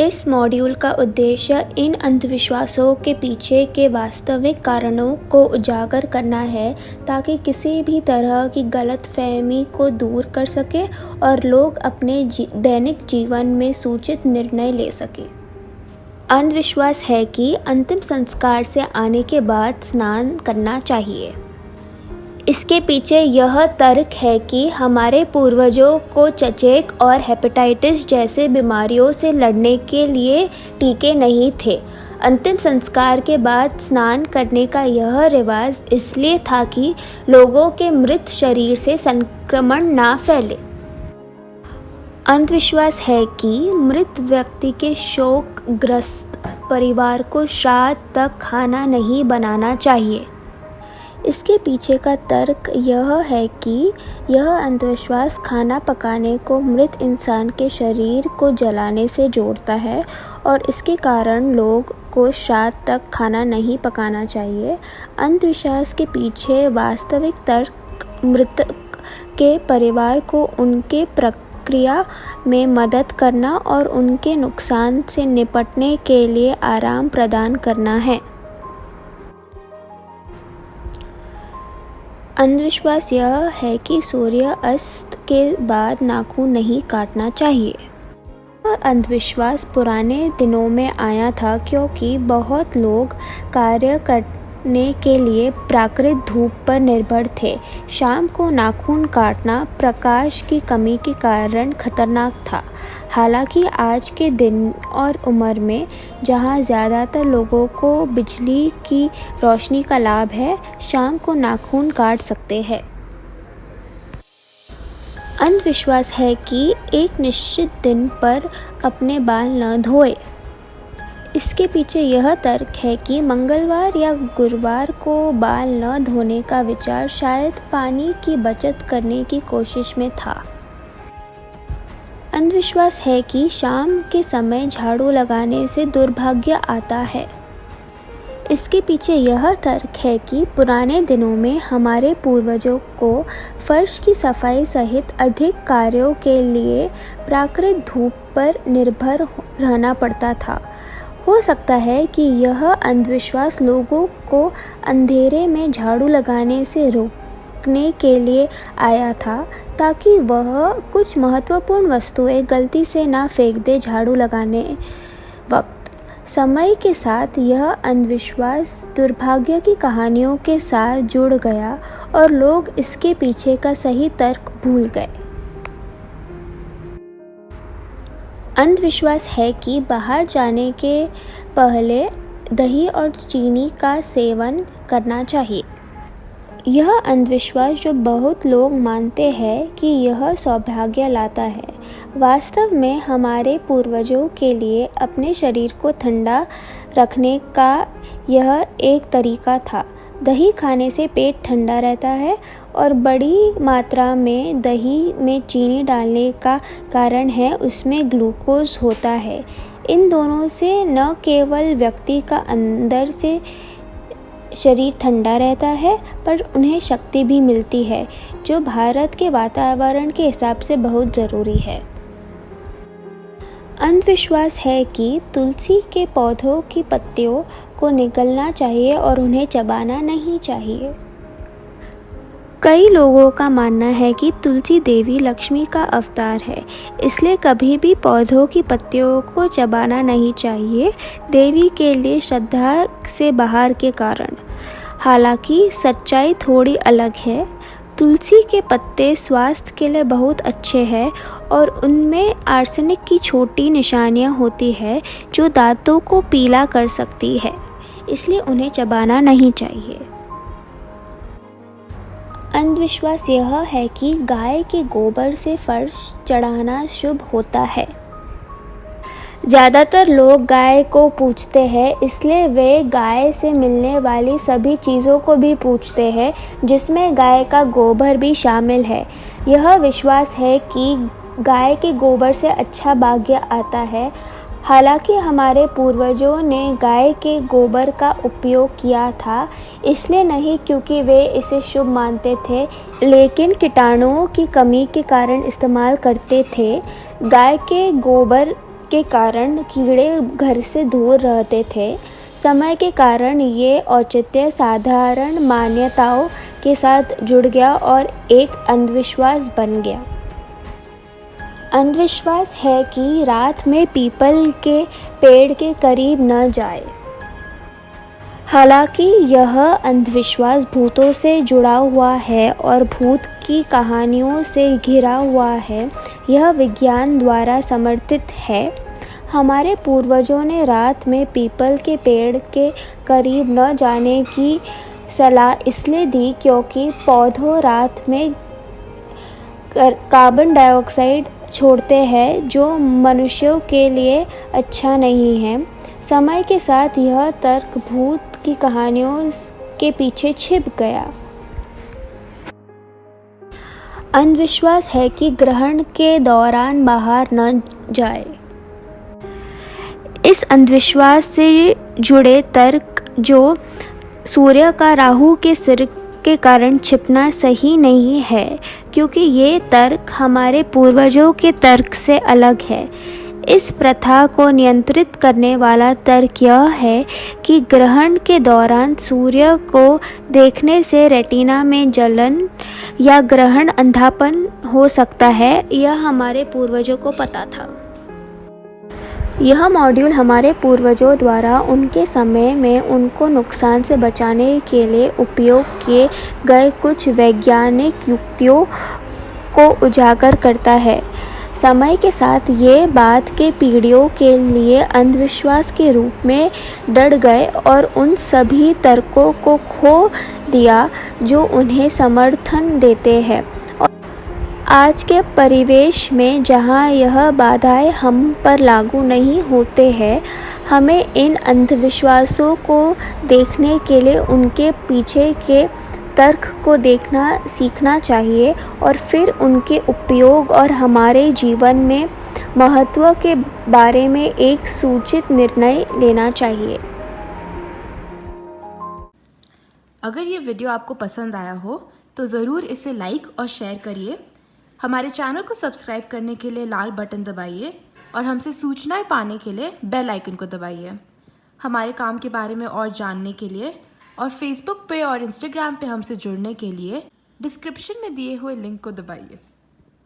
इस मॉड्यूल का उद्देश्य इन अंधविश्वासों के पीछे के वास्तविक कारणों को उजागर करना है ताकि किसी भी तरह की गलतफहमी को दूर कर सके और लोग अपने दैनिक जीवन में सूचित निर्णय ले सकें। अंधविश्वास है कि अंतिम संस्कार से आने के बाद स्नान करना चाहिए। इसके पीछे यह तर्क है कि हमारे पूर्वजों को चेचक और हेपेटाइटिस जैसे बीमारियों से लड़ने के लिए टीके नहीं थे। अंतिम संस्कार के बाद स्नान करने का यह रिवाज इसलिए था कि लोगों के मृत शरीर से संक्रमण ना फैले। अंधविश्वास है कि मृत व्यक्ति के शोकग्रस्त परिवार को श्राद्ध तक खाना नहीं बनाना चाहिए। इसके पीछे का तर्क यह है कि यह अंधविश्वास खाना पकाने को मृत इंसान के शरीर को जलाने से जोड़ता है और इसके कारण लोग को श्राद्ध तक खाना नहीं पकाना चाहिए। अंधविश्वास के पीछे वास्तविक तर्क मृतक के परिवार को उनके प्रक्रिया में मदद करना और उनके नुकसान से निपटने के लिए आराम प्रदान करना है। अंधविश्वास यह है कि सूर्य अस्त के बाद नाखून नहीं काटना चाहिए। यह अंधविश्वास पुराने दिनों में आया था क्योंकि बहुत लोग कार्य करने के लिए प्राकृतिक धूप पर निर्भर थे। शाम को नाखून काटना प्रकाश की कमी के कारण खतरनाक था। हालांकि आज के दिन और उम्र में जहां ज़्यादातर लोगों को बिजली की रोशनी का लाभ है, शाम को नाखून काट सकते हैं। अंधविश्वास है कि एक निश्चित दिन पर अपने बाल न धोएं। इसके पीछे यह तर्क है कि मंगलवार या गुरुवार को बाल न धोने का विचार शायद पानी की बचत करने की कोशिश में था। अंधविश्वास है कि शाम के समय झाड़ू लगाने से दुर्भाग्य आता है। इसके पीछे यह तर्क है कि पुराने दिनों में हमारे पूर्वजों को फर्श की सफाई सहित अधिक कार्यों के लिए प्राकृतिक धूप पर निर्भर रहना पड़ता था। हो सकता है कि यह अंधविश्वास लोगों को अंधेरे में झाड़ू लगाने से रोकने के लिए आया था ताकि वह कुछ महत्वपूर्ण वस्तुएं गलती से ना फेंक दे झाड़ू लगाने वक्त। समय के साथ यह अंधविश्वास दुर्भाग्य की कहानियों के साथ जुड़ गया और लोग इसके पीछे का सही तर्क भूल गए। अंधविश्वास है कि बाहर जाने के पहले दही और चीनी का सेवन करना चाहिए। यह अंधविश्वास जो बहुत लोग मानते हैं कि यह सौभाग्य लाता है, वास्तव में हमारे पूर्वजों के लिए अपने शरीर को ठंडा रखने का यह एक तरीका था। दही खाने से पेट ठंडा रहता है और बड़ी मात्रा में दही में चीनी डालने का कारण है उसमें ग्लूकोज होता है। इन दोनों से न केवल व्यक्ति का अंदर से शरीर ठंडा रहता है पर उन्हें शक्ति भी मिलती है, जो भारत के वातावरण के हिसाब से बहुत ज़रूरी है। अंधविश्वास है कि तुलसी के पौधों की पत्तियों को निगलना चाहिए और उन्हें चबाना नहीं चाहिए। कई लोगों का मानना है कि तुलसी देवी लक्ष्मी का अवतार है, इसलिए कभी भी पौधों की पत्तियों को चबाना नहीं चाहिए, देवी के लिए श्रद्धा से बाहर के कारण। हालांकि सच्चाई थोड़ी अलग है। तुलसी के पत्ते स्वास्थ्य के लिए बहुत अच्छे हैं और उनमें आर्सेनिक की छोटी निशानियां होती है जो दांतों को पीला कर सकती है, इसलिए उन्हें चबाना नहीं चाहिए। अंधविश्वास यह है कि गाय के गोबर से फर्श चढ़ाना शुभ होता है। ज़्यादातर लोग गाय को पूजते हैं, इसलिए वे गाय से मिलने वाली सभी चीज़ों को भी पूजते हैं, जिसमें गाय का गोबर भी शामिल है। यह विश्वास है कि गाय के गोबर से अच्छा भाग्य आता है। हालांकि हमारे पूर्वजों ने गाय के गोबर का उपयोग किया था, इसलिए नहीं क्योंकि वे इसे शुभ मानते थे, लेकिन कीटाणुओं की कमी के कारण इस्तेमाल करते थे। गाय के गोबर के कारण कीड़े घर से दूर रहते थे। समय के कारण ये औचित्य साधारण मान्यताओं के साथ जुड़ गया और एक अंधविश्वास बन गया। अंधविश्वास है कि रात में पीपल के पेड़ के करीब न जाए। हालांकि यह अंधविश्वास भूतों से जुड़ा हुआ है और भूत की कहानियों से घिरा हुआ है। यह विज्ञान द्वारा समर्थित है। हमारे पूर्वजों ने रात में पीपल के पेड़ के करीब न जाने की सलाह इसलिए दी क्योंकि पौधों रात में कार्बन डाइऑक्साइड छोड़ते हैं जो मनुष्यों के लिए अच्छा नहीं है। समय के साथ यह तर्क भूत की कहानियों के पीछे छिप गया। अंधविश्वास है कि ग्रहण के दौरान बाहर न जाए। इस अंधविश्वास से जुड़े तर्क जो सूर्य का राहु के सिर के कारण छिपना सही नहीं है क्योंकि ये तर्क हमारे पूर्वजों के तर्क से अलग है। इस प्रथा को नियंत्रित करने वाला तर्क यह है कि ग्रहण के दौरान सूर्य को देखने से रेटिना में जलन या ग्रहण अंधापन हो सकता है। यह हमारे पूर्वजों को पता था। यह मॉड्यूल हमारे पूर्वजों द्वारा उनके समय में उनको नुकसान से बचाने के लिए उपयोग किए गए कुछ वैज्ञानिक युक्तियों को उजागर करता है। समय के साथ ये बात के पीढ़ियों के लिए अंधविश्वास के रूप में डर गए और उन सभी तर्कों को खो दिया जो उन्हें समर्थन देते हैं। आज के परिवेश में जहाँ यह बाधाएं हम पर लागू नहीं होते हैं, हमें इन अंधविश्वासों को देखने के लिए उनके पीछे के तर्क को देखना सीखना चाहिए और फिर उनके उपयोग और हमारे जीवन में महत्व के बारे में एक सूचित निर्णय लेना चाहिए। अगर ये वीडियो आपको पसंद आया हो तो ज़रूर इसे लाइक और शेयर करिए। हमारे चैनल को सब्सक्राइब करने के लिए लाल बटन दबाइए और हमसे सूचनाएं पाने के लिए बेल आइकन को दबाइए। हमारे काम के बारे में और जानने के लिए और फेसबुक पे और इंस्टाग्राम पे हमसे जुड़ने के लिए डिस्क्रिप्शन में दिए हुए लिंक को दबाइए।